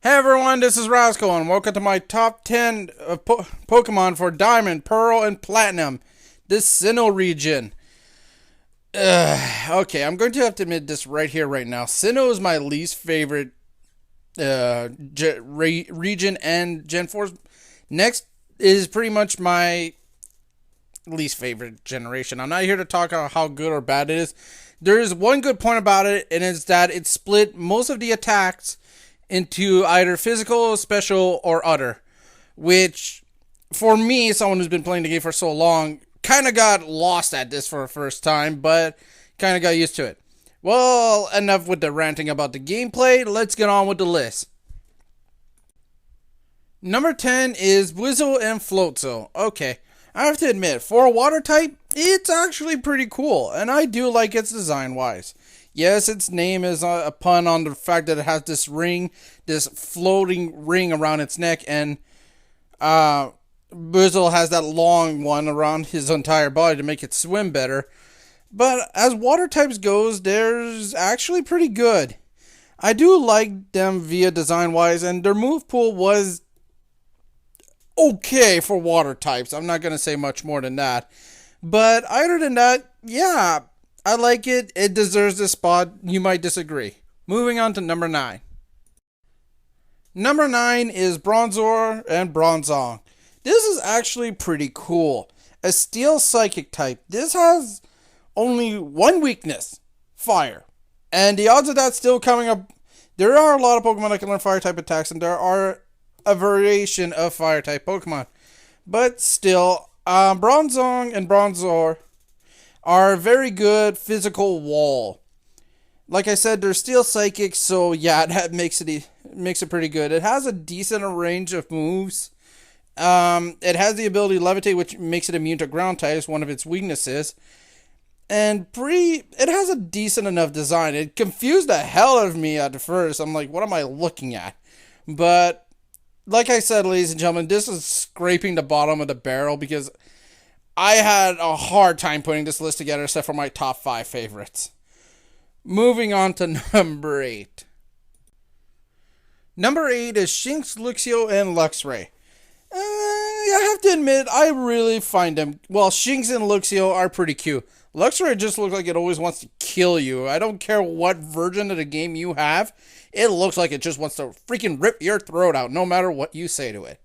Hey everyone, this is Roscoe, and welcome to my top 10 of Pokemon for Diamond, Pearl, and Platinum, this Sinnoh region. Okay, I'm going to have to admit this right here, right now. Sinnoh is my least favorite region, and Gen 4 next is pretty much my least favorite generation. I'm not here to talk about how good or bad it is. There is one good point about it, and it's that it split most of the attacks into either physical, special, or other, which for me, someone who's been playing the game for so long, kind of got lost at this for the first time, but kind of got used to it. Well, enough with the ranting about the gameplay, let's get on with the list. Number 10 is Blizzle and Floatzel. Okay, I have to admit, for a water type, it's actually pretty cool, and I do like its design wise. Yes, its name is a pun on the fact that it has this ring, this floating ring around its neck, and Blizzle has that long one around his entire body to make it swim better. But as water types goes, there's actually pretty good. I do like them via design wise, and their move pool was okay for water types. I'm not going to say much more than that. But other than that, yeah, I like it. It deserves this spot. You might disagree. Moving on to number 9. Number 9 is Bronzor and Bronzong. This is actually pretty cool. A steel psychic type. This has only one weakness, fire. And the odds of that still coming up, there are a lot of Pokemon that can learn fire type attacks, and there are a variation of fire type Pokemon. But still, Bronzong and Bronzor are a very good physical wall. Like I said, they're steel psychic, so yeah, that makes it pretty good. It has a decent range of moves. It has the ability to levitate, which makes it immune to ground types, one of its weaknesses. And it has a decent enough design. It confused the hell out of me at first. I'm like, what am I looking at? But like I said, ladies and gentlemen, this is scraping the bottom of the barrel because I had a hard time putting this list together except for my top 5 favorites. Moving on to number 8. Number 8 is Shinx, Luxio, and Luxray. I have to admit, I really find them... Well, Shinx and Luxio are pretty cute. Luxray just looks like it always wants to kill you. I don't care what version of the game you have. It looks like it just wants to freaking rip your throat out, no matter what you say to it.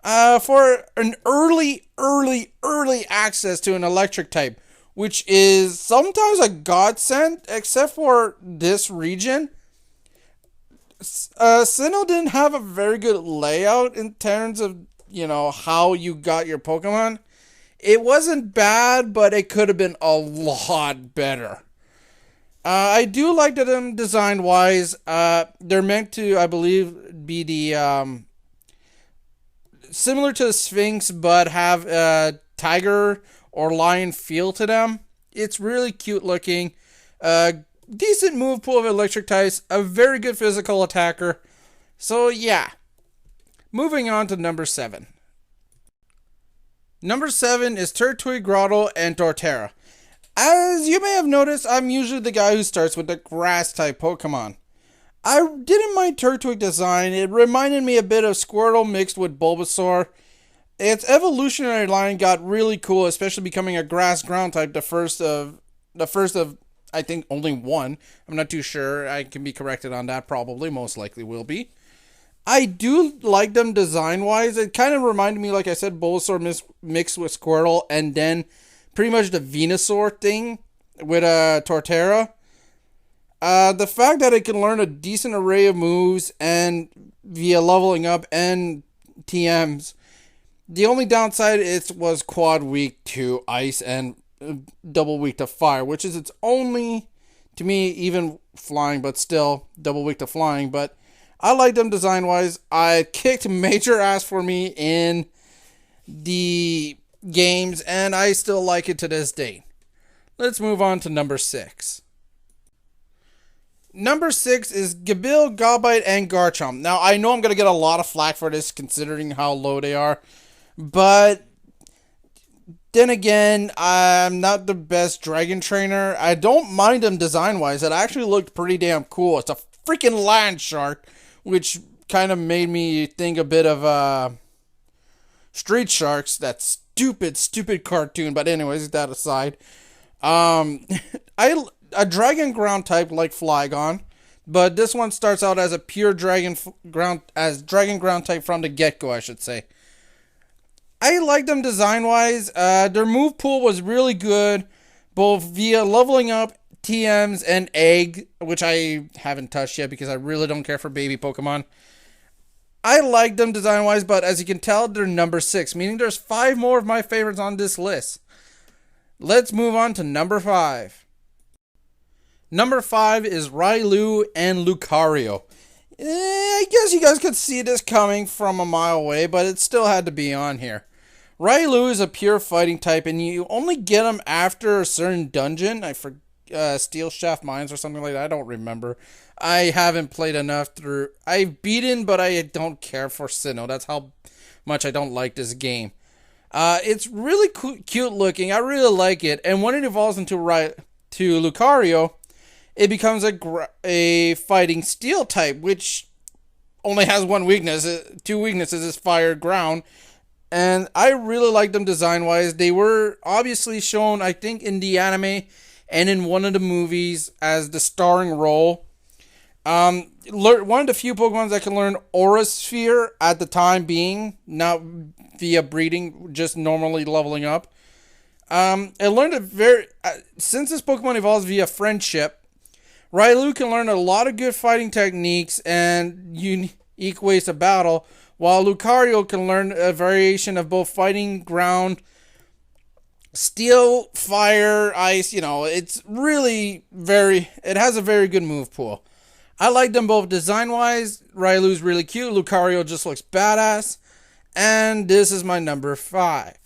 For an early access to an electric type, which is sometimes a godsend, except for this region. Sinnoh didn't have a very good layout in terms of, how you got your Pokemon. It wasn't bad, but it could have been a lot better. I do like them design-wise. They're meant to, I believe, be the... similar to the Sphinx, but have a tiger or lion feel to them. It's really cute looking. Decent move pool of electric types. A very good physical attacker. So, yeah. Moving on to number 7. Number 7 is Turtwig, Grottle, and Torterra. As you may have noticed, I'm usually the guy who starts with the grass-type Pokemon. I didn't mind Turtwig design. It reminded me a bit of Squirtle mixed with Bulbasaur. Its evolutionary line got really cool, especially becoming a grass ground type, the first of I think only one. I'm not too sure. I can be corrected on that, probably, most likely will be. I do like them design-wise. It kind of reminded me, like I said, Bulbasaur mixed with Squirtle, and then pretty much the Venusaur thing with Torterra. The fact that it can learn a decent array of moves and via leveling up and TMs. The only downside was quad weak to ice and double weak to fire, which is its only, to me, even flying, but still double weak to flying. But I like them design wise. I kicked major ass for me in the games, and I still like it to this date. Let's move on to number 6. Number 6 is Gabil, Gabite, and Garchomp. Now, I know I'm going to get a lot of flack for this, considering how low they are. But then again, I'm not the best Dragon Trainer. I don't mind them design-wise. It actually looked pretty damn cool. It's a freaking land shark, which kind of made me think a bit of Street Sharks, that stupid cartoon. But anyways, that aside, um, I a dragon ground type like Flygon, but this one starts out as a pure dragon ground type from the get go, I should say. I like them design wise. Their move pool was really good, both via leveling up, TMs, and egg, which I haven't touched yet because I really don't care for baby Pokemon. I like them design wise, but as you can tell, they're number 6, meaning there's 5 more of my favorites on this list. Let's move on to number 5. Number 5 is Railu and Lucario. I guess you guys could see this coming from a mile away, but it still had to be on here. Railu is a pure fighting type, and you only get him after a certain dungeon. I forget. Steel Shaft Mines or something like that. I don't remember. I haven't played enough through. I've beaten, but I don't care for Sinnoh. That's how much I don't like this game. It's really cute looking. I really like it. And when it evolves into Lucario, it becomes a fighting steel type, which only has one weakness. 2 weaknesses is fire, ground. And I really like them design wise. They were obviously shown, I think, in the anime and in one of the movies as the starring role. One of the few Pokemon that can learn Aura Sphere at the time being, not via breeding, just normally leveling up. It learned since this Pokemon evolves via friendship, Railu can learn a lot of good fighting techniques and unique ways to battle, while Lucario can learn a variation of both fighting, ground, steel, fire, ice. It's really it has a very good move pool. I like them both design wise. Railu's really cute. Lucario just looks badass. And this is my number 5.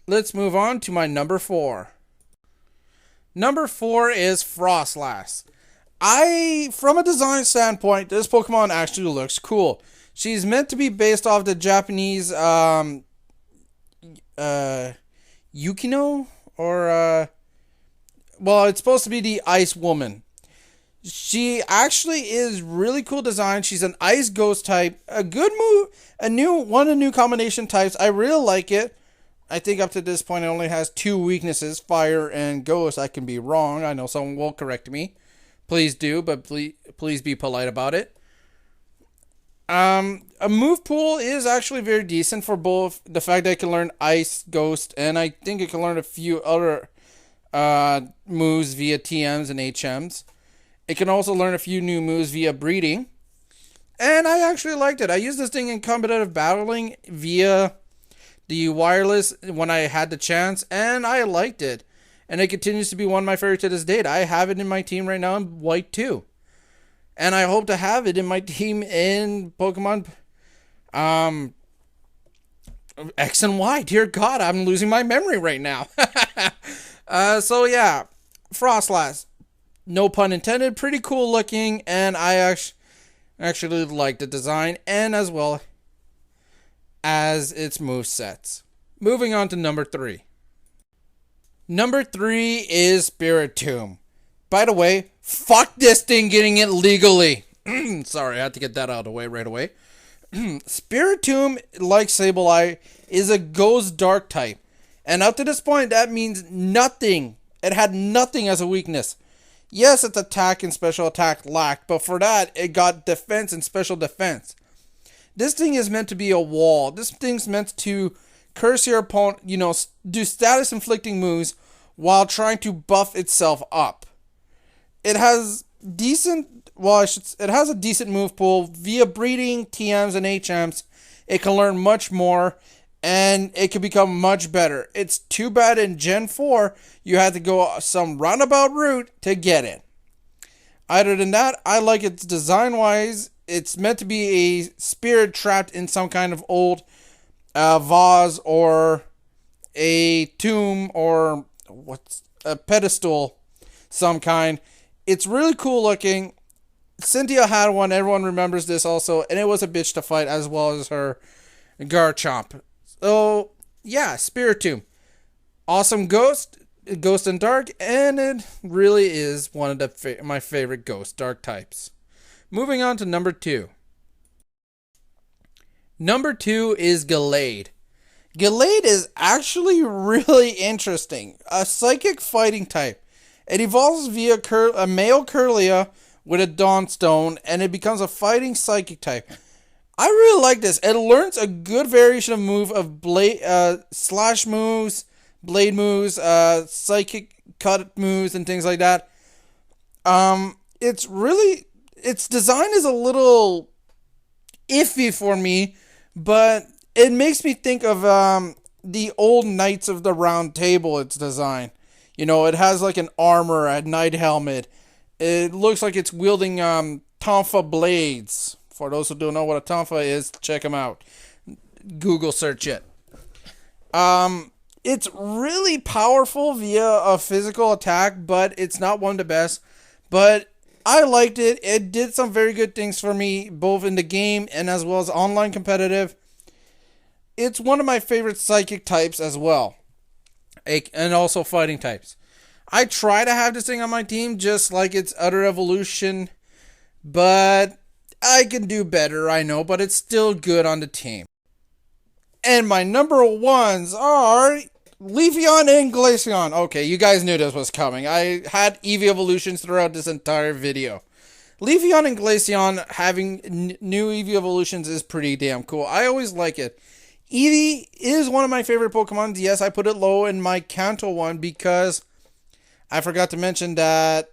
Let's move on to my number 4. Number 4 is Frostlass. From a design standpoint, this Pokemon actually looks cool. She's meant to be based off the Japanese Yukino, or it's supposed to be the Ice Woman. She actually is really cool design. She's an Ice Ghost type. A good move, one of the new combination types. I really like it. I think up to this point it only has 2 weaknesses, Fire and Ghost. I can be wrong. I know someone will correct me. Please do, but please be polite about it. A move pool is actually very decent for both the fact that it can learn Ice, Ghost, and I think it can learn a few other moves via TMs and HMs. It can also learn a few new moves via breeding. And I actually liked it. I used this thing in competitive battling via the wireless when I had the chance, and I liked it. And it continues to be one of my favorites to this date. I have it in my team right now in White 2. And I hope to have it in my team in Pokemon X and Y. Dear God, I'm losing my memory right now. So yeah, Frostlass. No pun intended. Pretty cool looking, and I actually like the design and as well as its movesets. Moving on to number 3. Number 3 is Spiritomb. By the way, fuck this thing getting it legally. Sorry, I had to get that out of the way right away. Spiritomb, like Sableye, is a Ghost Dark type. And up to this point, that means nothing. It had nothing as a weakness. Yes, its attack and special attack lacked, but for that, it got defense and special defense. This thing is meant to be a wall. This thing's meant to curse your opponent, do status inflicting moves while trying to buff itself up. It has a decent move pool via breeding, TMs, and HMs. It can learn much more, and it can become much better. It's too bad in Gen 4, you had to go some roundabout route to get it. Other than that, I like its design-wise. It's meant to be a spirit trapped in some kind of old vase or a tomb or a pedestal, some kind. It's really cool looking. Cynthia had one. Everyone remembers this also. And it was a bitch to fight as well as her Garchomp. So, yeah, Spiritomb. Awesome Ghost and Dark. And it really is one of my favorite Ghost Dark types. Moving on to number 2. Number 2 is Gallade. Gallade is actually really interesting. A psychic fighting type. It evolves via a male Curlia with a Dawnstone, and it becomes a fighting psychic type. I really like this. It learns a good variation of move of blade, slash moves, blade moves, psychic cut moves, and things like that. Its design is a little iffy for me, but it makes me think of the old Knights of the Round Table. Its design, it has like an armor, a knight helmet. It looks like it's wielding tonfa blades. For those who don't know what a tonfa is, check them out. Google search it. It's really powerful via a physical attack, but it's not one of the best. But I liked it. It did some very good things for me, both in the game and as well as online competitive. It's one of my favorite psychic types as well. And also fighting types. I try to have this thing on my team just like its other evolution, but I can do better, I know, but it's still good on the team. And my number ones are Leafeon and Glaceon. Okay, you guys knew this was coming. I had Eevee evolutions throughout this entire video. Leafeon and Glaceon having new Eevee evolutions is pretty damn cool. I always like it. Eevee is one of my favorite Pokemon. Yes, I put it low in my Kanto one because I forgot to mention that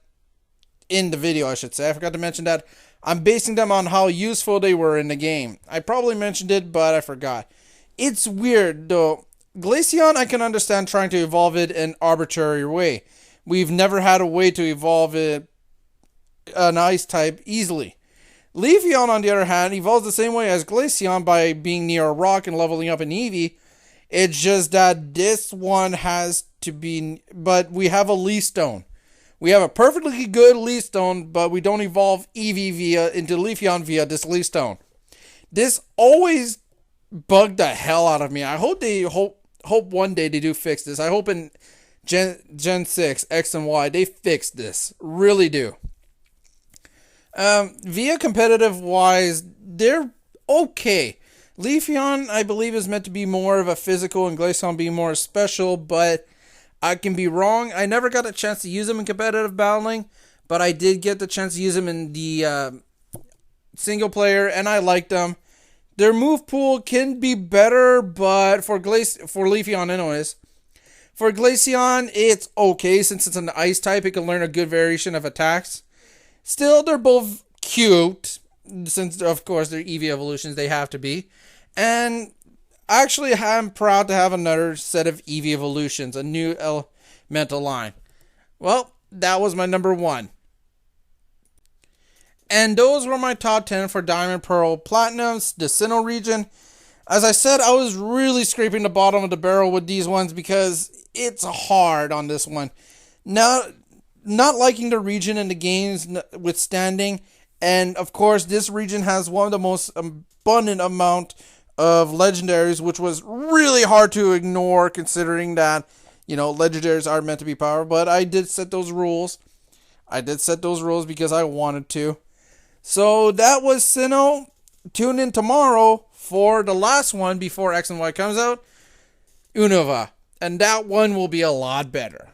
in the video, I should say. I forgot to mention that I'm basing them on how useful they were in the game. I probably mentioned it, but I forgot. It's weird, though. Glaceon, I can understand trying to evolve it in an arbitrary way. We've never had a way to evolve it, an ice type, easily. Leafeon, on the other hand, evolves the same way as Glaceon by being near a rock and leveling up an Eevee. It's just that this one has to be... But we have a Leaf Stone. We have a perfectly good Leaf Stone, but we don't evolve Eevee into Leafeon via this Leaf Stone. This always bugged the hell out of me. I hope one day they do fix this. I hope in Gen 6, X and Y, they fix this. Really do. Via competitive wise, they're okay. Leafeon, I believe, is meant to be more of a physical and Glaceon being more special, but I can be wrong. I never got a chance to use them in competitive battling, but I did get the chance to use them in the single player, and I liked them. Their move pool can be better, but for Leafeon anyways. For Glaceon, it's okay. Since it's an ice type, it can learn a good variation of attacks. Still, they're both cute. Since, of course, they're Eevee evolutions, they have to be. And actually, I'm proud to have another set of Eevee evolutions, a new elemental line. Well, that was my number 1. And those were my top 10 for Diamond, Pearl, Platinums, the Sinnoh region. As I said, I was really scraping the bottom of the barrel with these ones because it's hard on this one. Now, not liking the region and the games withstanding, and of course, this region has one of the most abundant amount of legendaries, which was really hard to ignore considering that, legendaries are meant to be powerful, but I did set those rules. I did set those rules because I wanted to. So that was Sinnoh. Tune in tomorrow for the last one before X and Y comes out, Unova. And that one will be a lot better.